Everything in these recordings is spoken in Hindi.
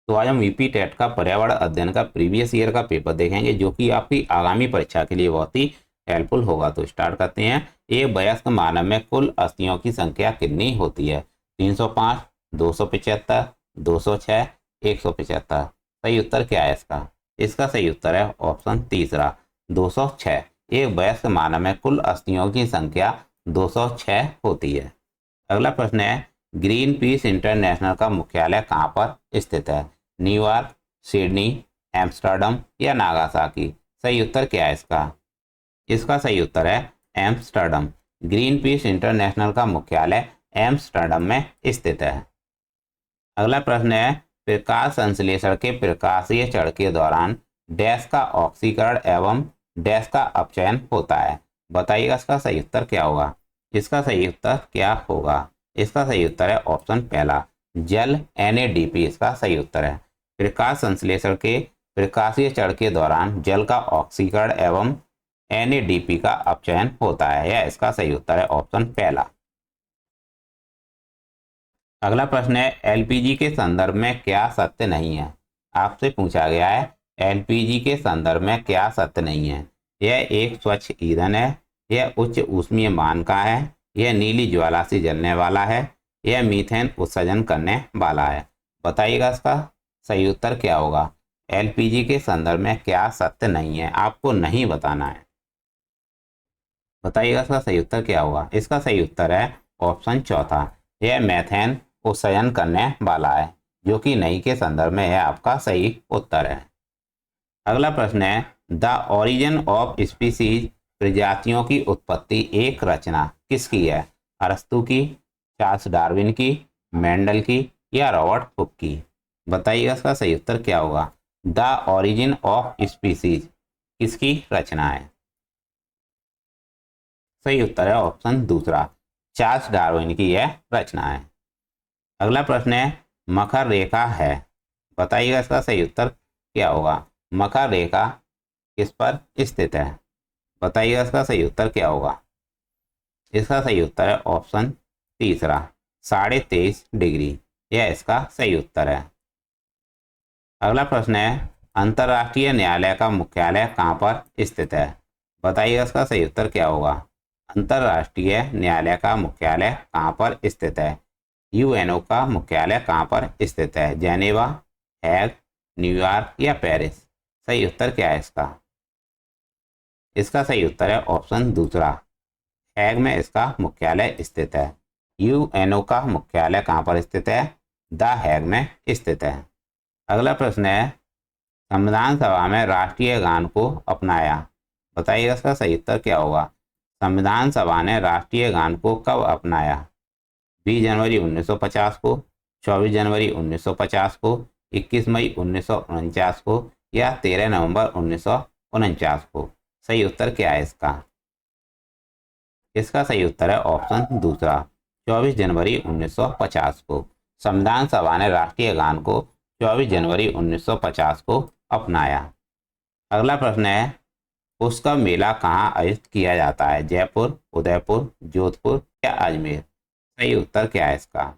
तो आज हम वीपी टेट का पर्यावरण अध्ययन का प्रीवियस ईयर का पेपर देखेंगे, जो कि आपकी आगामी परीक्षा के लिए बहुत ही हेल्पफुल होगा। तो स्टार्ट करते हैं। एक वयस्क मानव में कुल अस्थियों की संख्या कितनी होती है? 305, 275, 206, 175। सही उत्तर क्या है इसका? इसका सही उत्तर है ऑप्शन तीसरा, 206। एक वयस्क मानव में कुल अस्थियों की संख्या 206 होती है। अगला प्रश्न है, ग्रीन पीस इंटरनेशनल का मुख्यालय कहाँ पर स्थित है? न्यूयॉर्क, सिडनी, एम्स्टर्डम या नागासाकी? सही उत्तर क्या है इसका? इसका सही उत्तर है एम्स्टर्डम। ग्रीन पीस इंटरनेशनल का मुख्यालय एम्स्टर्डम में स्थित है। अगला प्रश्न है, प्रकाश संश्लेषण के प्रकाशीय चरण के दौरान डैश का ऑक्सीकरण एवं डैश का अपचयन होता है। बताइएगा इसका सही उत्तर क्या होगा? इसका सही उत्तर क्या होगा? इसका सही उत्तर है ऑप्शन पहला, जल NADP इसका सही उत्तर है। प्रकाश संश्लेषण के प्रकाशीय चरण के दौरान जल का ऑक्सीकरण एवं NADP का अपचयन होता है। यह इसका सही उत्तर है ऑप्शन पहला। अगला प्रश्न है, LPG के संदर्भ में क्या सत्य नहीं है? आपसे पूछा गया है LPG के संदर्भ में क्या सत्य नहीं है? यह एक स्वच्छ ईंधन है, यह उच्च ऊष्मीय मान का है, यह नीली ज्वाला से जलने वाला है, यह मीथेन उत्सर्जन करने वाला है। बताइएगा इसका सही उत्तर क्या होगा? LPG के संदर्भ में क्या सत्य नहीं है, आपको नहीं बताना है। बताइएगा इसका सही उत्तर क्या होगा? इसका सही उत्तर है ऑप्शन चौथा, यह मेथेन उत्सर्जन करने वाला है, जो कि नहीं के संदर्भ में यह आपका सही उत्तर है। अगला प्रश्न है, द ओरिजिन ऑफ स्पीसीज प्रजातियों की उत्पत्ति एक रचना किसकी है? अरस्तु की, चार्ल्स डार्विन की, मेंडल की या रॉबर्ट हुक की? बताइएगा इसका सही उत्तर क्या होगा? द ओरिजिन ऑफ स्पीसीज किसकी रचना है? सही उत्तर है ऑप्शन दूसरा, चार्ल्स डार्विन की यह रचना है। अगला प्रश्न है, मकर रेखा है। बताइएगा इसका सही उत्तर क्या होगा? मकर रेखा किस पर स्थित है? बताइएगा इसका सही उत्तर क्या होगा? इसका सही उत्तर है ऑप्शन तीसरा, 23.5 डिग्री। यह इसका सही उत्तर है। अगला प्रश्न है, अंतर्राष्ट्रीय न्यायालय का मुख्यालय कहाँ पर स्थित है? बताइएगा इसका सही उत्तर क्या होगा? अंतर्राष्ट्रीय न्यायालय का मुख्यालय कहाँ पर स्थित है? UNO का मुख्यालय कहाँ पर स्थित है? जेनेवा, हैग, न्यूयॉर्क या पेरिस? सही उत्तर क्या है इसका? इसका सही उत्तर है ऑप्शन दूसरा, हैग में इसका मुख्यालय स्थित है। UNO का मुख्यालय कहाँ पर स्थित है? द हैग में स्थित है। अगला प्रश्न है, संविधान सभा में राष्ट्रीय गान को अपनाया। बताइएगा इसका सही उत्तर क्या होगा? संविधान सभा ने राष्ट्रीय गान को कब अपनाया? 20 जनवरी 1950 को, 24 जनवरी 1950 को, 21 मई 1949 को या 13 नवंबर 1949 को? सही उत्तर क्या है इसका? इसका सही उत्तर है ऑप्शन दूसरा, 24 जनवरी 1950 को। संविधान सभा ने राष्ट्रीय गान को 24 जनवरी 1950 को अपनाया। अगला प्रश्न है, पुष्कर मेला कहाँ आयोजित किया जाता है? जयपुर, उदयपुर, जोधपुर या अजमेर? सही उत्तर क्या है इसका?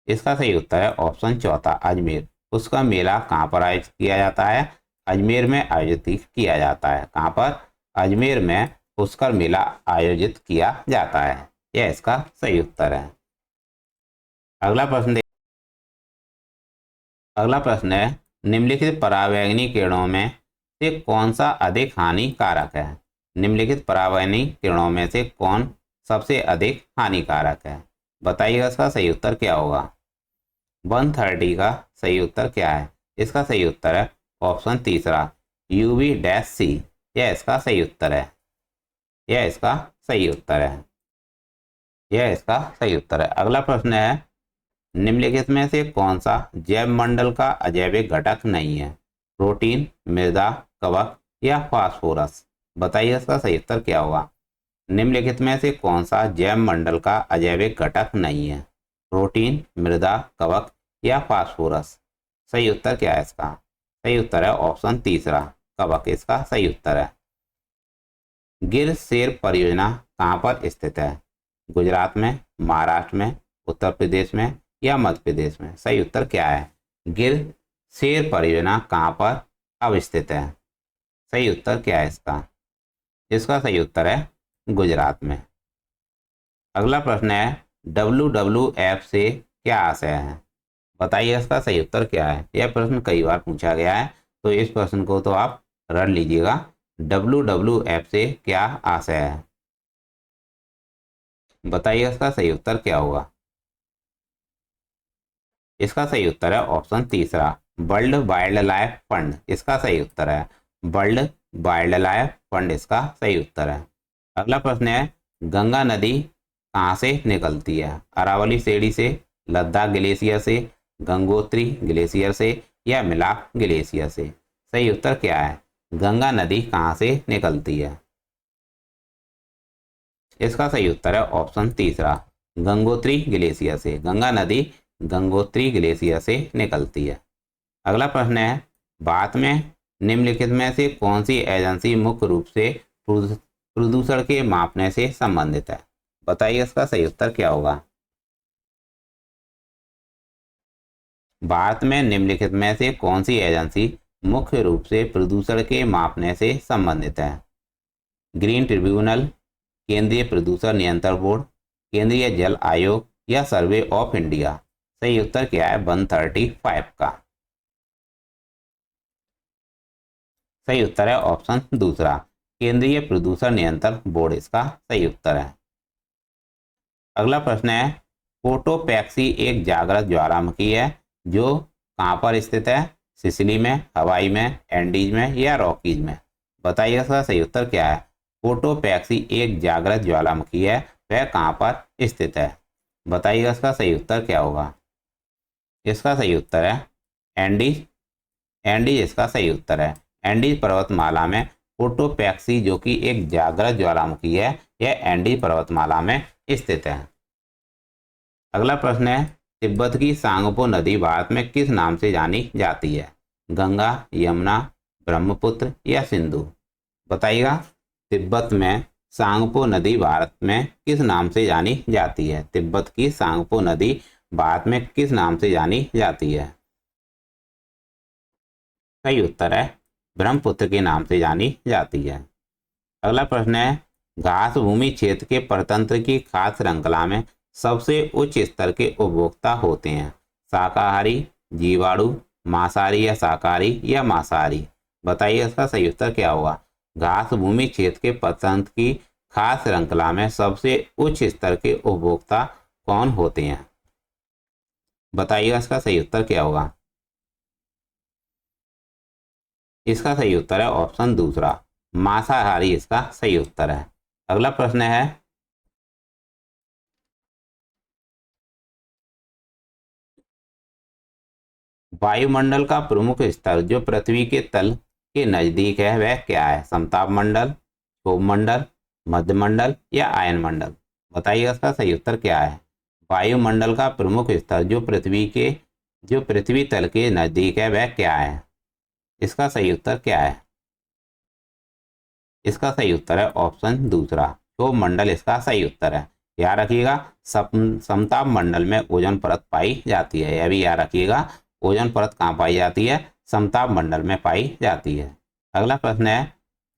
इसका सही उत्तर है ऑप्शन चौथा, अजमेर। पुष्कर मेला कहाँ पर आयोजित किया जाता है? अजमेर में आयोजित किया जाता है। कहाँ पर? अजमेर में पुष्कर मेला आयोजित किया जाता है। यह इसका सही उत्तर है। अगला प्रश्न है, निम्नलिखित परावैंगनी किरणों में से कौन सा अधिक हानिकारक है? निम्नलिखित परावैंगनी किरणों में से कौन सबसे अधिक हानिकारक है? बताइएगा इसका सही उत्तर क्या होगा? 130 का सही उत्तर क्या है? इसका सही उत्तर है ऑप्शन तीसरा, UV-C। यह इसका सही उत्तर है। यह इसका सही उत्तर है। यह इसका सही उत्तर है। अगला प्रश्न है, निम्नलिखित में से कौन सा जैव मंडल का अजैविक घटक नहीं है? प्रोटीन, मृदा, कवक या फास्फोरस? बताइए इसका सही उत्तर क्या होगा? निम्नलिखित में से कौन सा जैव मंडल का अजैविक घटक नहीं है? प्रोटीन, मृदा, कवक या फास्फोरस? सही उत्तर क्या है इसका? सही उत्तर है ऑप्शन तीसरा, कवक इसका सही उत्तर है। गिर शेर परियोजना कहाँ पर स्थित है? गुजरात में, महाराष्ट्र में, उत्तर प्रदेश में या मध्य प्रदेश में? सही उत्तर क्या है? गिर शेर परियोजना कहाँ पर अवस्थित है? सही उत्तर क्या है इसका? इसका सही उत्तर है गुजरात में। अगला प्रश्न है WWF से क्या आशय है? बताइए इसका सही उत्तर क्या है। यह प्रश्न कई बार पूछा गया है, तो इस प्रश्न को तो आप रट लीजिएगा। WWF से क्या आशय है? बताइए इसका सही उत्तर क्या होगा। इसका सही उत्तर है ऑप्शन तीसरा, वर्ल्ड वाइल्ड लाइफ फंड। इसका सही उत्तर है वर्ल्ड वाइल्ड लाइफ फंड, इसका सही उत्तर है। अगला प्रश्न है गंगा नदी कहाँ से निकलती है? अरावली सेड़ी से, लद्दाख ग्लेशियर से, गंगोत्री ग्लेशियर से या मिलाप ग्लेशियर से? सही उत्तर क्या है? गंगा नदी कहाँ से निकलती है? इसका सही उत्तर है ऑप्शन तीसरा, गंगोत्री ग्लेशियर से। गंगा नदी गंगोत्री ग्लेशियर से निकलती है। अगला प्रश्न है भारत में निम्नलिखित में से कौन सी एजेंसी मुख्य रूप से प्रदूषण के मापने से संबंधित है? बताइए इसका सही उत्तर क्या होगा। भारत में निम्नलिखित में से कौन सी एजेंसी मुख्य रूप से प्रदूषण के मापने से संबंधित है? ग्रीन ट्रिब्यूनल, केंद्रीय प्रदूषण नियंत्रण बोर्ड, केंद्रीय जल आयोग या सर्वे ऑफ इंडिया? सही उत्तर क्या है? 135 का सही उत्तर है ऑप्शन दूसरा, केंद्रीय प्रदूषण नियंत्रण बोर्ड, इसका सही उत्तर है। अगला प्रश्न है कोटोपैक्सी एक जागृत ज्वालामुखी है जो कहाँ पर स्थित है? सिसिली में, हवाई में, एंडीज में या रॉकीज में? बताइए इसका सही उत्तर क्या है। कोटोपैक्सी एक जागृत ज्वालामुखी है, वह कहाँ पर स्थित है? बताइएगा इसका सही उत्तर क्या होगा। इसका सही उत्तर है एंडीज। एंडीज इसका सही उत्तर है। एंडीज पर्वतमाला में कोटोपैक्सी जो कि एक जागृत ज्वालामुखी है, यह एंडीज पर्वतमाला में स्थित है। अगला प्रश्न है तिब्बत की सांगपो नदी भारत में किस नाम से जानी जाती है? गंगा, यमुना, ब्रह्मपुत्र या सिंधु? बताइएगा तिब्बत में सांगपो नदी भारत में किस नाम से जानी जाती है? तिब्बत की सांगपो नदी भारत में किस नाम से जानी जाती है? सही उत्तर है ब्रह्मपुत्र के नाम से जानी जाती है। अगला प्रश्न है घास भूमि क्षेत्र के परतंत्र की खाद्य श्रृंखला में सबसे उच्च स्तर के उपभोक्ता होते हैं? शाकाहारी, जीवाणु, मांसाहारी या शाकाहारी या मांसाहारी? बताइए इसका सही उत्तर क्या होगा। घास भूमि क्षेत्र के परतंत्र की खाद्य श्रृंखला में सबसे उच्च स्तर के उपभोक्ता कौन होते हैं? बताइएगा इसका सही उत्तर क्या होगा। इसका सही उत्तर है ऑप्शन दूसरा, मांसाहारी, इसका सही उत्तर है। अगला प्रश्न है वायुमंडल का प्रमुख स्तर जो पृथ्वी के तल के नजदीक है वह क्या है? समताप मंडल, क्षोभ मंडल, मध्यमंडल या आयन मंडल? बताइए इसका सही उत्तर क्या है। वायुमंडल का प्रमुख स्तर जो पृथ्वी तल के नजदीक है वह क्या है? इसका सही उत्तर क्या है। इसका सही उत्तर है ऑप्शन दूसरा, क्षोभ मंडल, इसका सही उत्तर है। याद रखिएगा समताप मंडल में ओजोन परत पाई जाती है। यह भी याद रखिएगा ओजोन परत कहाँ पाई जाती है? समताप मंडल में पाई जाती है। अगला प्रश्न है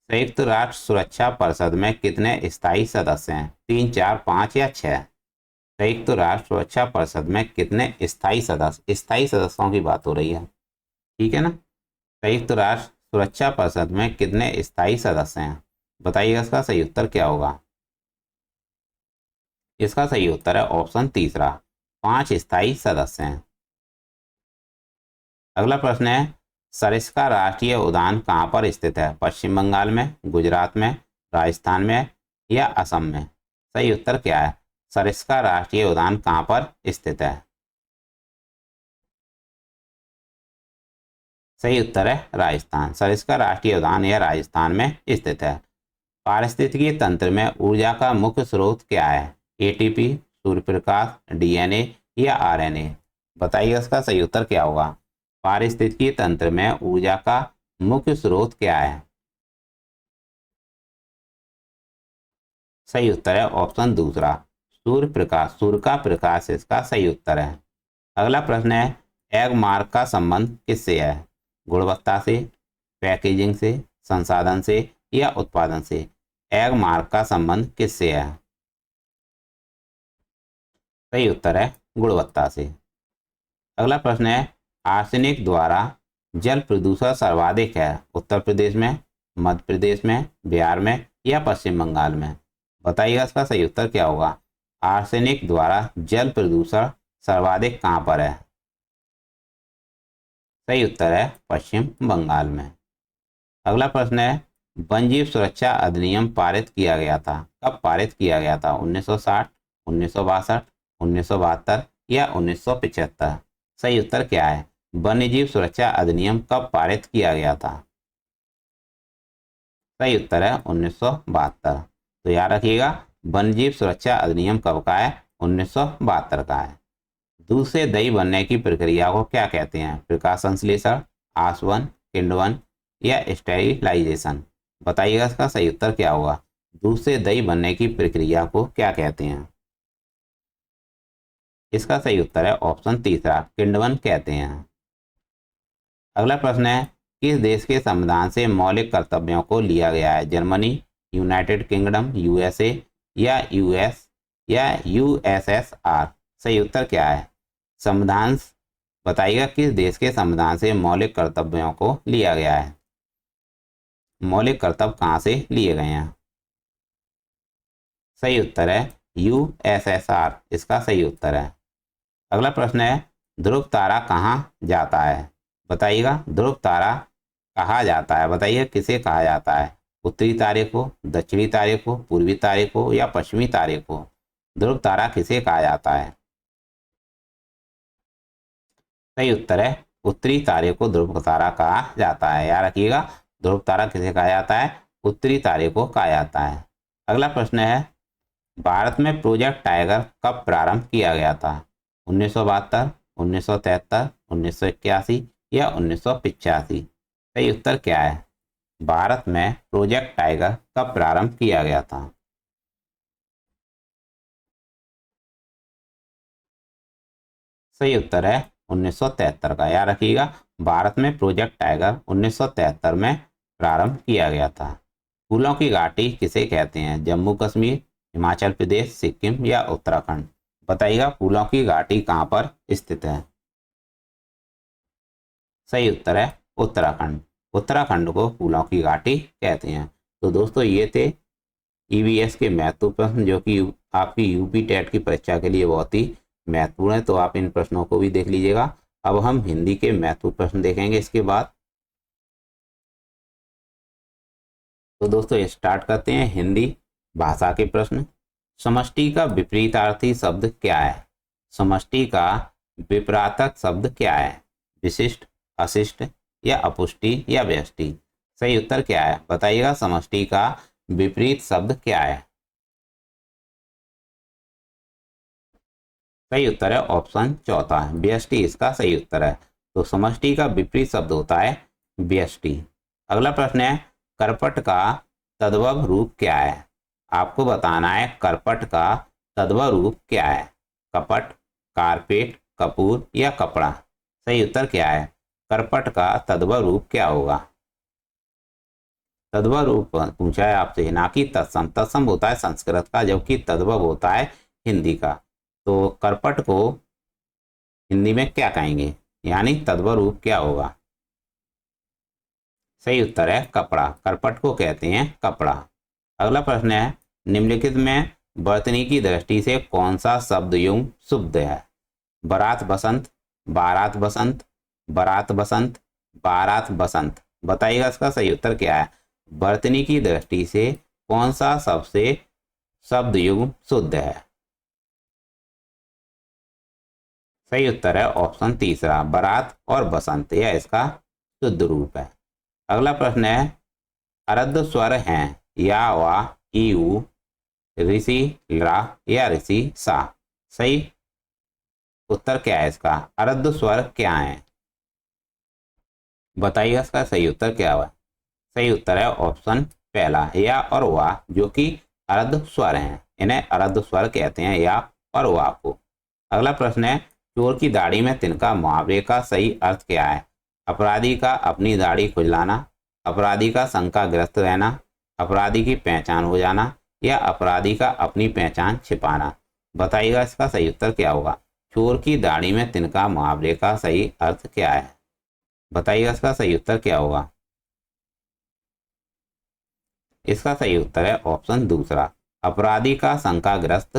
संयुक्त राष्ट्र सुरक्षा परिषद में कितने स्थायी सदस्य हैं? 3, 4, 5 या 6? संयुक्त राष्ट्र सुरक्षा परिषद में कितने स्थायी सदस्य, स्थायी सदस्यों की बात हो रही है, ठीक है ना। संयुक्त राष्ट्र सुरक्षा परिषद में कितने स्थायी सदस्य हैं? बताइएगा इसका सही उत्तर क्या होगा। इसका सही उत्तर है ऑप्शन तीसरा, 5 स्थायी सदस्य हैं। अगला प्रश्न है सरिस्का राष्ट्रीय उद्यान कहाँ पर स्थित है? पश्चिम बंगाल में, गुजरात में, राजस्थान में या असम में? सही उत्तर क्या है। सरिस्का राष्ट्रीय उद्यान कहाँ पर स्थित है? सही उत्तर है राजस्थान। सरिस्का राष्ट्रीय उद्यान यह राजस्थान में स्थित है। पारिस्थितिकी तंत्र में ऊर्जा का मुख्य स्रोत क्या है? एटीपी, सूर्य प्रकाश, डीएनए या आरएनए? बताइए इसका सही उत्तर क्या होगा। पारिस्थितिकी तंत्र में ऊर्जा का मुख्य स्रोत क्या है? सही उत्तर है ऑप्शन दूसरा, सूर्य प्रकाश, सूर्य का प्रकाश, इसका सही उत्तर है। अगला प्रश्न है एग मार्क का संबंध किससे है? गुणवत्ता से, पैकेजिंग से, संसाधन से या उत्पादन से? एग मार्क का संबंध किससे है? सही उत्तर है गुणवत्ता से। अगला प्रश्न है, आर्सेनिक द्वारा जल प्रदूषण सर्वाधिक है उत्तर प्रदेश में, मध्य प्रदेश में, बिहार में या पश्चिम बंगाल में? बताइएगा इसका सही उत्तर क्या होगा। आर्सेनिक द्वारा जल प्रदूषण सर्वाधिक कहाँ पर है? सही उत्तर है पश्चिम बंगाल में। अगला प्रश्न है, वन्यजीव सुरक्षा अधिनियम पारित किया गया था, कब पारित किया गया था? 1960, 1962, 1972 या 1975? सही उत्तर क्या है? वन्यजीव सुरक्षा अधिनियम कब पारित किया गया था? सही उत्तर है 1972। तो याद रखिएगा, वन्यजीव सुरक्षा अधिनियम कब का है? 1972 का है। दूध से दही बनने की प्रक्रिया को क्या कहते हैं? प्रकाश संश्लेषण, आसवन, किण्वन या स्टेरिलाइजेशन? बताइएगा इसका सही उत्तर क्या होगा। दूध से दही बनने की प्रक्रिया को क्या कहते हैं? इसका सही उत्तर है ऑप्शन तीसरा, किण्वन कहते हैं। अगला प्रश्न है, किस देश के संविधान से मौलिक कर्तव्यों को लिया गया है? जर्मनी, यूनाइटेड किंगडम, यूएसए या यूएसएसआर? सही उत्तर क्या है? संविधान बताइएगा, किस देश के संविधान से मौलिक कर्तव्यों को लिया गया है? मौलिक कर्तव्य कहाँ से लिए गए हैं? सही उत्तर है यूएसएसआर, इसका सही उत्तर है। अगला प्रश्न है, ध्रुव तारा कहाँ जाता है? बताइएगा, ध्रुव तारा कहा जाता है, बताइए किसे कहा जाता है? उत्तरी तारे को, दक्षिणी तारे को, पूर्वी तारे को या पश्चिमी तारे को? ध्रुव तारा किसे कहा जाता है? सही उत्तर है उत्तरी तारे को ध्रुव तारा कहा जाता है। याद रखिएगा, ध्रुव तारा किसे कहा जाता है? उत्तरी तारे को कहा जाता है। अगला प्रश्न है, भारत में प्रोजेक्ट टाइगर कब प्रारंभ किया गया था? 1972, 1973, 1981 या 1985? सही उत्तर क्या है? भारत में प्रोजेक्ट टाइगर कब प्रारंभ किया गया था? सही उत्तर है 1973 का। याद रखिएगा, भारत में प्रोजेक्ट टाइगर 1973 में प्रारंभ किया गया था। फूलों की घाटी किसे कहते हैं? जम्मू कश्मीर, हिमाचल प्रदेश, सिक्किम या उत्तराखंड? बताइएगा, फूलों की घाटी कहाँ पर स्थित है? सही उत्तर है उत्तराखंड। उत्तराखंड को फूलों की घाटी कहते हैं। तो दोस्तों, ये थे ईवीएस के महत्वपूर्ण प्रश्न, जो कि आपकी यूपी टेट की परीक्षा के लिए बहुत ही महत्वपूर्ण है। तो आप इन प्रश्नों को भी देख लीजिएगा। अब हम हिंदी के महत्वपूर्ण प्रश्न देखेंगे इसके बाद। तो दोस्तों, स्टार्ट करते हैं हिंदी भाषा के प्रश्न। समष्टि का विपरीतार्थी शब्द क्या है? समष्टि का विपरीतार्थक शब्द क्या है? विशिष्ट, अशिष्ट या अपुष्टि या व्यष्टि? सही उत्तर क्या है? बताइएगा, समष्टि का विपरीत शब्द क्या है? सही उत्तर है ऑप्शन चौथा, व्यष्टि इसका सही उत्तर है। तो समष्टि का विपरीत शब्द होता है व्यष्टि। अगला प्रश्न है, करपट का तद्भव रूप क्या है? आपको बताना है करपट का तद्भव रूप क्या है? कपट, कारपेट, कपूर या कपड़ा? सही उत्तर क्या है? करपट का तद्भव रूप क्या होगा? तद्भव रूप पूछा है आपसे, ना कि तत्सम। तत्सम होता है संस्कृत का, जबकि तद्भव होता है हिंदी का। तो करपट को हिंदी में क्या कहेंगे, यानी तद्भव रूप क्या होगा? सही उत्तर है कपड़ा। करपट को कहते हैं कपड़ा। अगला प्रश्न है, निम्नलिखित में वर्तनी की दृष्टि से कौन सा शब्द युग्म शुद्ध है? बारात बसंत, बारात बसंत, बारात बसंत, बारात बसंत? बताइएगा, इसका सही उत्तर क्या है? वर्तनी की दृष्टि से कौन सा सबसे शब्द युग्म शुद्ध है? सही उत्तर है ऑप्शन तीसरा, बारात और बसंत, यह इसका शुद्ध रूप है। अगला प्रश्न है, अर्ध स्वर हैं या, वा, ईऊ, ऋषि रा या ऋषि सा? सही उत्तर क्या है इसका? अर्ध स्वर क्या है? बताइएगा, इसका सही उत्तर क्या हुआ? सही उत्तर है ऑप्शन पहला, या और वा, जो कि अर्ध स्वर हैं। इन्हें अर्ध स्वर कहते हैं, या और वा को। अगला प्रश्न है, चोर की दाढ़ी में तिनका मुहावरे का सही अर्थ क्या है? अपराधी का अपनी दाढ़ी खुजलाना, अपराधी का शंकाग्रस्त रहना, अपराधी की पहचान हो जाना, या अपराधी का अपनी पहचान छिपाना। बताइएगा इसका सही उत्तर क्या होगा? चोर की दाढ़ी में तिनका मुहावरे का सही अर्थ क्या है? बताइएगा इसका सही उत्तर क्या होगा? इसका सही उत्तर है ऑप्शन दूसरा, अपराधी का शंकाग्रस्त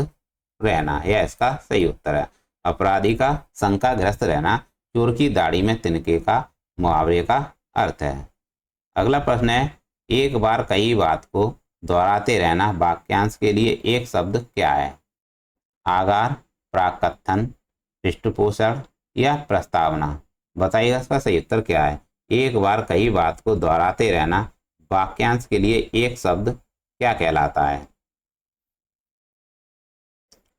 रहना। यह इसका सही उत्तर है। अपराधी का शंकाग्रस्त रहना चोर की दाढ़ी में तिनके का मुहावरे का अर्थ है। अगला प्रश्न है, एक बार कई बात को दोहराते रहना वाक्यांश के लिए एक शब्द क्या है? आगार, प्राकथन, पृष्ठपोषण या प्रस्तावना। बताइएगा इसका सही उत्तर क्या है? एक बार कई बात को दोहराते रहना वाक्यांश के लिए एक शब्द क्या कहलाता है?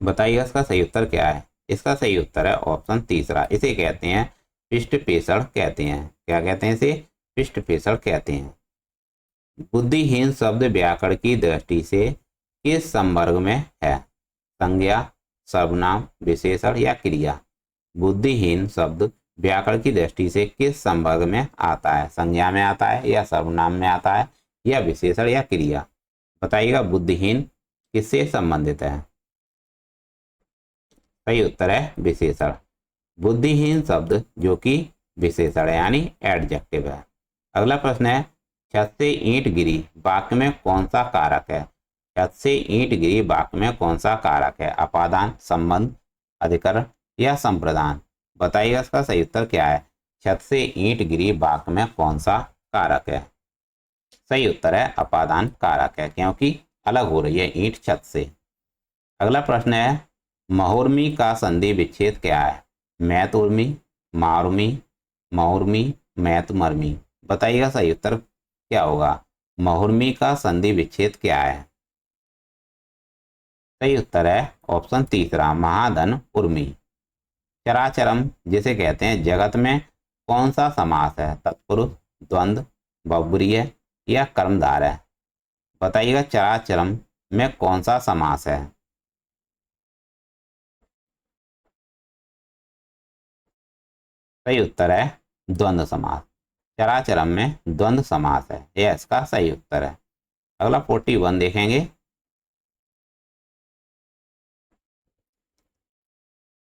बताइएगा इसका सही उत्तर क्या है? इसका सही उत्तर है ऑप्शन तीसरा, इसे कहते हैं पृष्ठपेषण कहते हैं। क्या कहते हैं इसे? पृष्ठपेषण कहते हैं। बुद्धिहीन शब्द व्याकरण की दृष्टि से किस संवर्ग में है? संज्ञा, सर्वनाम, विशेषण या क्रिया। बुद्धिहीन शब्द व्याकरण की दृष्टि से किस संवर्ग में आता है? संज्ञा में आता है, या सर्वनाम में आता है, या विशेषण या क्रिया। बताइएगा बुद्धिहीन किससे संबंधित है? सही उत्तर है विशेषण। बुद्धिहीन शब्द जो कि विशेषण है यानी एडजेक्टिव है। अगला प्रश्न है, छत से ईंट गिरी वाक्य में कौन सा कारक है? छत से ईंट गिरी वाक्य में कौन सा कारक है? अपादान, संबंध, अधिकरण या संप्रदान। बताइएगा इसका सही उत्तर क्या है? छत से ईंट गिरी वाक्य में कौन सा कारक है? सही उत्तर है अपादान कारक है, क्योंकि अलग हो रही है ईंट छत से। अगला प्रश्न है, महुर्मी का संधि विच्छेद क्या है? मैत उर्मी, मारुमी, महुर्मी, मैत मरमी। बताइएगा सही उत्तर क्या होगा? महुर्मी का संधि विच्छेद क्या है? सही उत्तर है ऑप्शन तीसरा, महाधन उर्मी। चराचरम जिसे कहते हैं जगत में कौन सा समास है? तत्पुरुष, द्वंद्व, बहुब्रीहि या कर्मधारय। बताइएगा चराचरम में कौन सा समास है? सही उत्तर है द्वंद्व समास। चराचरम में द्वंद्व समास है, यह इसका सही उत्तर है। अगला 41 देखेंगे,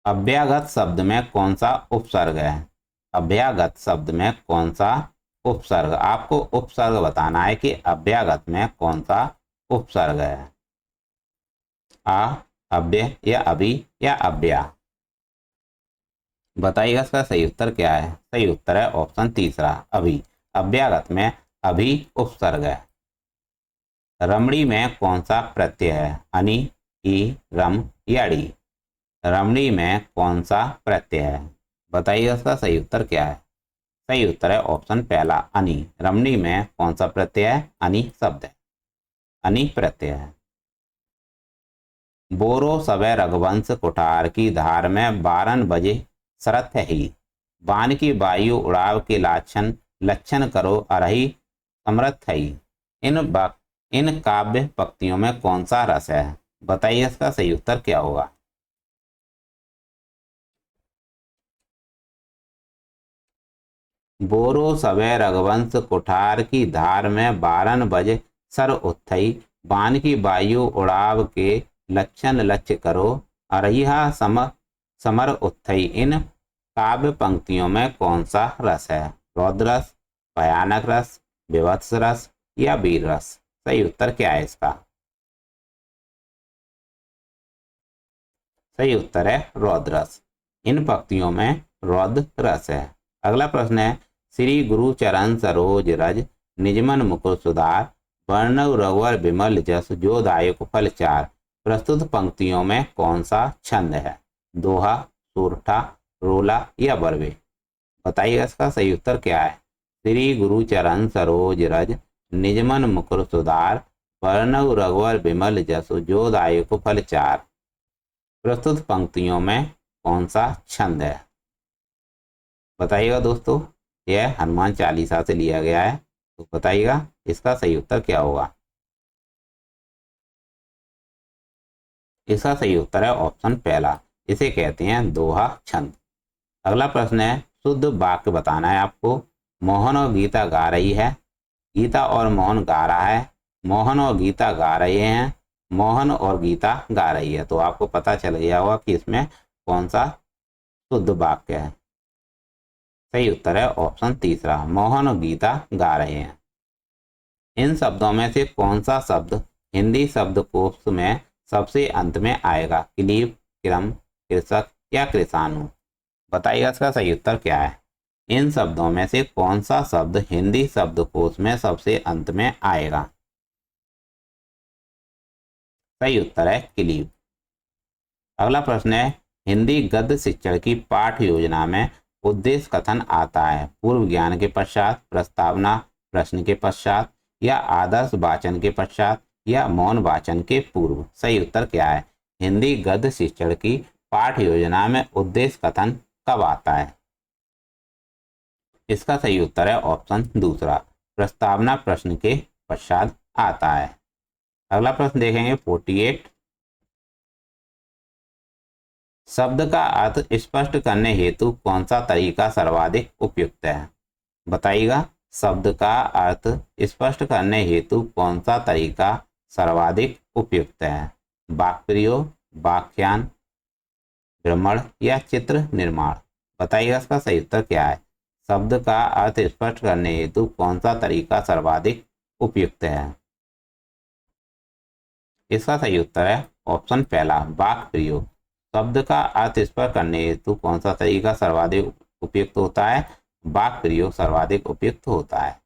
अभ्यागत शब्द में कौन सा उपसर्ग है? अभ्यागत शब्द में कौन सा उपसर्ग? आपको उपसर्ग बताना है कि अभ्यागत में कौन सा उपसर्ग है। आ, अभ्य या अभि या अभ्या। बताइएगा इसका सही उत्तर क्या है? सही उत्तर है ऑप्शन तीसरा, अभि। अभ्यागत में अभि उपसर्ग है। रमणी में कौन सा प्रत्यय है? अनि, ई, रम या डी। रमणी में कौन सा प्रत्यय है? बताइएगा इसका सही उत्तर क्या है? सही उत्तर है ऑप्शन पहला, अनि। रमणी में कौन सा प्रत्यय है? अनि शब्द है, अनि प्रत्यय है। बोरो सबे रघुवंश कुठार की धार में 12 बजे शरत है ही। बान की वायु उड़ाव के लक्षण करो अरही समर्थ है। इन काव्य पंक्तियों में कौन सा रस है? बताइए इसका सही उत्तर क्या होगा? बोरो सबे रघुवंश कुठार की धार में 12 बजे सर उथई। बान की वायु उड़ाव के लक्ष्य करो अरहिया समर उथई। इन काव्य पंक्तियों में कौन सा रस है? रौद्र रस, भयानक रस, विभत्स रस या वीर रस। सही उत्तर क्या है इसका? सही उत्तर है रौद्र रस। इन पंक्तियों में रौद्र रस है। अगला प्रश्न है, श्री गुरु चरण सरोज रज निजमन मुकुर सुधार वर्णव रघुवर विमल जस जो दायक फल चार। प्रस्तुत पंक्तियों में कौन सा छंद है? दोहा, सूरठा, रोला या बरवे। बताइएगा इसका सही उत्तर क्या है? श्री गुरु चरण सरोज रज निजमन मुकुर सुधार वर्णव रघुवर विमल जस जो दायक फल चार। प्रस्तुत पंक्तियों में कौन सा छंद है? बताइएगा दोस्तों, यह हनुमान चालीसा से लिया गया है, तो बताइएगा इसका सही उत्तर क्या होगा? इसका सही उत्तर है ऑप्शन पहला, इसे कहते हैं दोहा छंद। अगला प्रश्न है, शुद्ध वाक्य बताना है आपको। मोहन और गीता गा रही है, गीता और मोहन गा रहा है, मोहन और गीता गा रहे हैं, मोहन और गीता गा रही है। तो आपको पता चल गया होगा कि इसमें कौन सा शुद्ध वाक्य है। सही उत्तर है ऑप्शन तीसरा, मोहन और गीता गा रहे हैं। इन शब्दों में से कौन सा शब्द हिंदी शब्दकोश में सबसे अंत में आएगा? क्लीब, क्रम, कृषक या कृषाणु? बताइएगा इसका सही उत्तर क्या है। इन शब्दों में से कौन सा शब्द हिंदी शब्दकोश में सबसे अंत में आएगा? सही उत्तर है क्लीब। अगला प्रश्न है, हिंदी गद्य शिक्षण की पाठ योजना में उद्देश्य कथन आता है पूर्व ज्ञान के पश्चात, प्रस्तावना, प्रश्न के पश्चात या आदर्श वाचन के पश्चात या मौन वाचन के पूर्व? सही उत्तर क्या है? हिंदी गद्य शिक्षण की पाठ योजना में उद्देश्य कथन कब आता है? इसका सही उत्तर है ऑप्शन दूसरा, प्रस्तावना प्रश्न के पश्चात आता है। अगला प्रश्न देखेंगे 48। शब्द का अर्थ स्पष्ट करने हेतु कौन सा तरीका सर्वाधिक उपयुक्त है? बताइएगा, शब्द का अर्थ स्पष्ट करने हेतु कौन सा तरीका सर्वाधिक उपयुक्त है? वाक्य प्रयोग, वाक्यान, भ्रमण या चित्र निर्माण? बताइएगा इसका सही उत्तर क्या है। शब्द का अर्थ स्पष्ट करने हेतु कौन सा तरीका सर्वाधिक उपयुक्त है? इसका सही उत्तर है ऑप्शन पहला, वाक्य प्रयोग। शब्द का अर्थ स्पष्ट करने हेतु कौन सा तरीका सर्वाधिक उपयुक्त होता है? वाक्य प्रयोग सर्वाधिक उपयुक्त होता है।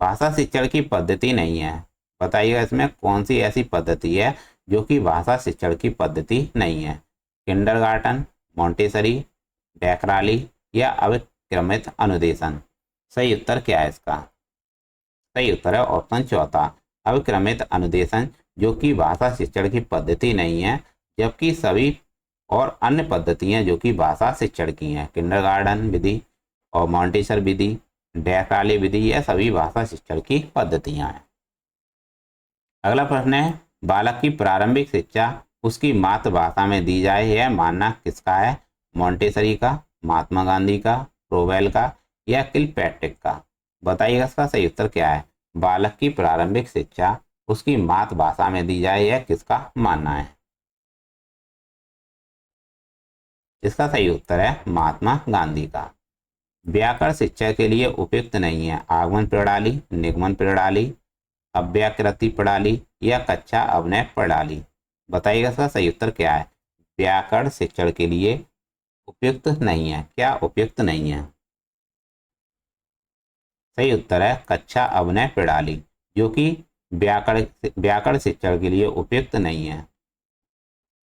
भाषा शिक्षण की पद्धति नहीं है, बताइएगा इसमें कौन सी ऐसी पद्धति है जो कि भाषा शिक्षण की पद्धति नहीं है? किंडरगार्टन, मॉन्टेसरी, डैकराली या अविक्रमित अनुदेशन? सही उत्तर क्या है इसका? सही उत्तर है ऑप्शन चौथा, अविक्रमित अनुदेशन, जो कि भाषा शिक्षण की पद्धति नहीं है, जबकि सभी और अन्य पद्धतियां जो कि भाषा शिक्षण की हैं, किंडरगार्टन विधि और मॉन्टेसर विधि, डैकराली विधि, यह सभी भाषा शिक्षण की पद्धतियां हैं। अगला प्रश्न है, बालक की प्रारंभिक शिक्षा उसकी मातृभाषा में दी जाए, यह मानना किसका है? मॉन्टेसरी का, महात्मा गांधी का, फ्रोवेल का या किलपैट्रिक का? बताइएगा इसका सही उत्तर क्या है। बालक की प्रारंभिक शिक्षा उसकी मातृभाषा में दी जाए, यह किसका मानना है? इसका सही उत्तर है महात्मा गांधी का। व्याकरण शिक्षा के लिए उपयुक्त नहीं है आगमन प्रणाली, निगमन प्रणाली, अव्याकृति प्रणाली या कक्षा अभिनय प्रणाली? बताइएगा इसका सही उत्तर क्या है। व्याकरण शिक्षण के लिए उपयुक्त नहीं है, क्या उपयुक्त नहीं है? सही उत्तर है कक्षा अभिनय प्रणाली, जो कि व्याकरण शिक्षण के लिए उपयुक्त नहीं है।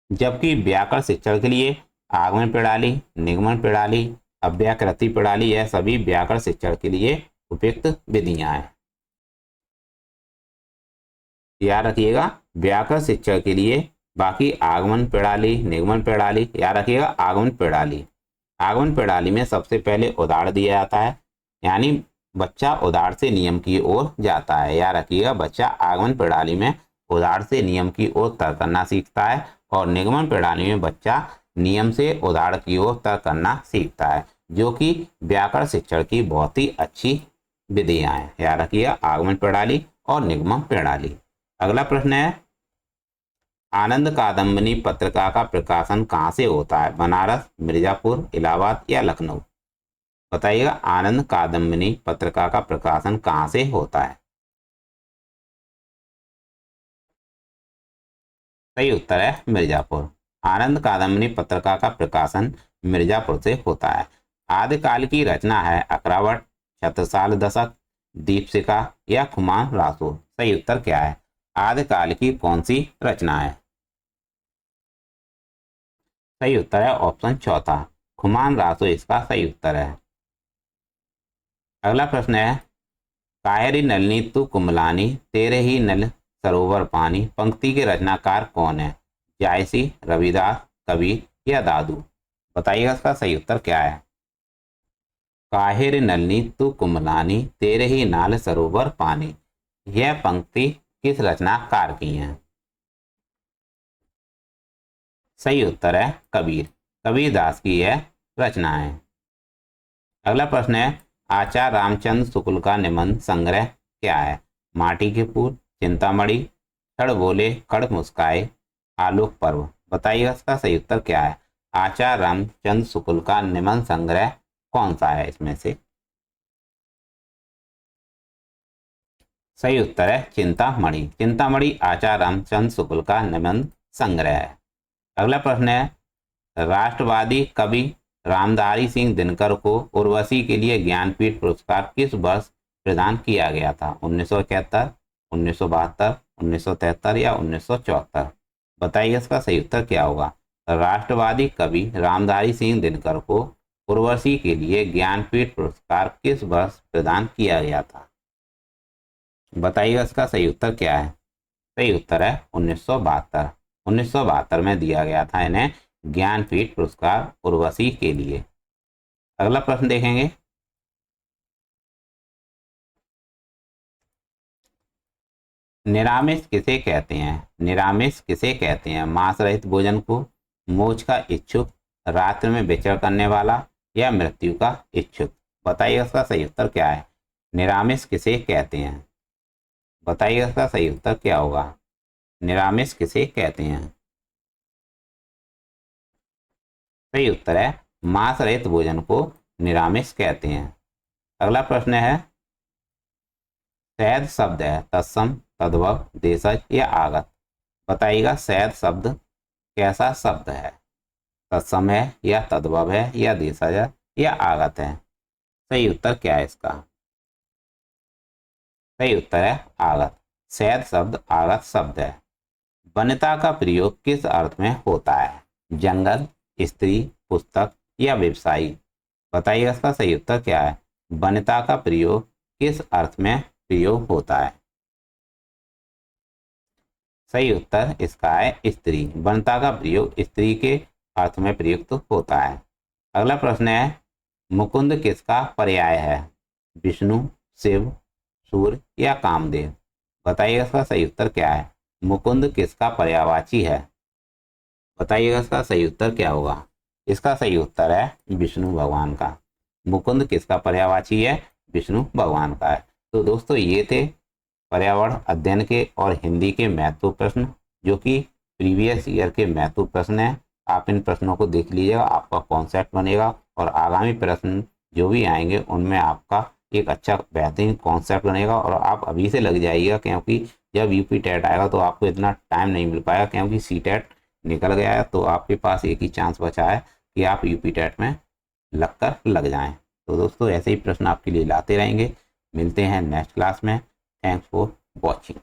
जबकि व्याकरण शिक्षण के लिए आगमन प्रणाली, निगमन प्रणाली, अव्याकृति प्रणाली, यह सभी व्याकरण शिक्षण के लिए उपयुक्त विधियां हैं। याद रखिएगा, व्याकरण शिक्षण के लिए बाकी आगमन प्रणाली, निगमन प्रणाली, याद रखिएगा आगमन प्रणाली। आगमन प्रणाली में सबसे पहले उदाहरण दिया जाता है, यानी बच्चा उदाहरण से नियम की ओर जाता है। याद रखिएगा, बच्चा आगमन प्रणाली में उदाहरण से नियम की ओर तर्क करना सीखता है और निगमन प्रणाली में बच्चा नियम से उदाहरण की ओर तर्क करना सीखता है, जो कि व्याकरण शिक्षण की बहुत ही अच्छी विधियां हैं। याद रखिएगा आगमन प्रणाली और निगमन प्रणाली। अगला प्रश्न है, आनंद कादम्बिनी पत्रिका का प्रकाशन कहाँ से होता है? बनारस, मिर्जापुर, इलाहाबाद या लखनऊ? बताइएगा, आनंद कादम्बिनी पत्रिका का प्रकाशन कहाँ से होता है? सही उत्तर है मिर्जापुर। आनंद कादम्बिनी पत्रिका का प्रकाशन मिर्जापुर से होता है। आदिकाल की रचना है अकरावट, छत्रसाल दशक, दीपशिखा या खुमान रासो? सही उत्तर क्या है? आदिकाल की कौन सी रचना है? सही उत्तर है ऑप्शन चौथा, खुमान रासो इसका सही उत्तर है। अगला प्रश्न है, कायरी नलनी तू कुमलानी, तेरे ही नल सरोवर पानी, पंक्ति के रचनाकार कौन है? जायसी, रविदास, कबीर या दादू? बताइएगा इसका सही उत्तर क्या है। काहिर नलनी तू कुमलानी, तेरे ही नाल सरोवर पानी, यह पंक्ति किस रचनाकार की है? सही उत्तर है कबीर, कबीरदास की यह रचना है। अगला प्रश्न है, आचार्य रामचंद्र शुक्ल का निबंध संग्रह क्या है? माटी के फूल, चिंतामणि, क्षण बोले खड़ मुस्काए, आलोक पर्व। बताइए इसका सही उत्तर क्या है? आचार्य रामचंद्र शुक्ल का निबंध संग्रह कौन सा है इसमें से? सही उत्तर है चिंतामणि। चिंतामणि आचार्य रामचंद्र शुक्ल का निबंध संग्रह है। अगला प्रश्न है, राष्ट्रवादी कवि रामधारी सिंह दिनकर को उर्वशी के लिए ज्ञानपीठ पुरस्कार किस वर्ष प्रदान किया गया था? 1971, 1972, 1973 या 1974? बताइए इसका सही उत्तर क्या होगा? राष्ट्रवादी कवि रामधारी सिंह दिनकर को उर्वशी के लिए ज्ञानपीठ पुरस्कार किस वर्ष प्रदान किया गया था? बताइएगा इसका सही उत्तर क्या है? सही उत्तर है 1972। 1972 में दिया गया था इन्हें ज्ञानपीठ पुरस्कार उर्वशी के लिए। अगला प्रश्न देखेंगे, निरामिष किसे कहते हैं? निरामिष किसे कहते हैं? मांस रहित भोजन को, मोक्ष का इच्छुक, रात्रि में विचरण करने वाला या मृत्यु का इच्छुक? बताइए इसका सही उत्तर क्या है? निरामिष किसे कहते हैं? बताइए इसका सही उत्तर क्या होगा? निरामिष किसे कहते हैं? सही उत्तर है मांस रहित भोजन को निरामिष कहते हैं। अगला प्रश्न है, शैद शब्द है तत्सम, तद्भव, देशज या आगत? बताइएगा शैद शब्द कैसा शब्द है? तत्सम है या तद्भव है या देशज है या आगत है? सही उत्तर क्या है इसका? सही उत्तर है आगत। शैद शब्द आगत शब्द है। वनिता का प्रयोग किस अर्थ में होता है? जंगल, स्त्री, पुस्तक या व्यवसायी? बताइए इसका सही उत्तर क्या है? वनिता का प्रयोग किस अर्थ में प्रयोग होता है? सही उत्तर इसका है स्त्री। वनिता का प्रयोग स्त्री के अर्थ में प्रयुक्त होता है। अगला प्रश्न है, मुकुंद किसका पर्याय है? विष्णु, शिव, सूर्य या कामदेव? बताइए इसका सही उत्तर क्या है? मुकुंद किसका पर्यायवाची है? बताइएगा इसका सही उत्तर क्या होगा? इसका सही उत्तर है विष्णु भगवान का। मुकुंद किसका पर्यायवाची है? विष्णु भगवान का है। तो दोस्तों ये थे पर्यावरण अध्ययन के और हिंदी के महत्वपूर्ण प्रश्न, जो कि प्रीवियस ईयर के महत्वपूर्ण प्रश्न हैं। आप इन प्रश्नों को देख लीजिएगा, आपका कॉन्सेप्ट बनेगा और आगामी प्रश्न जो भी आएंगे उनमें आपका एक अच्छा बेहतरीन कॉन्सेप्ट बनेगा। और आप अभी से लग जाइएगा, क्योंकि जब यूपी टेट आएगा तो आपको इतना टाइम नहीं मिल पाएगा, क्योंकि सी टेट निकल गया है। तो आपके पास एक ही चांस बचा है कि आप यूपी टेट में लगकर लग जाएं। तो दोस्तों ऐसे ही प्रश्न आपके लिए लाते रहेंगे। मिलते हैं नेक्स्ट क्लास में। Thanks for watching.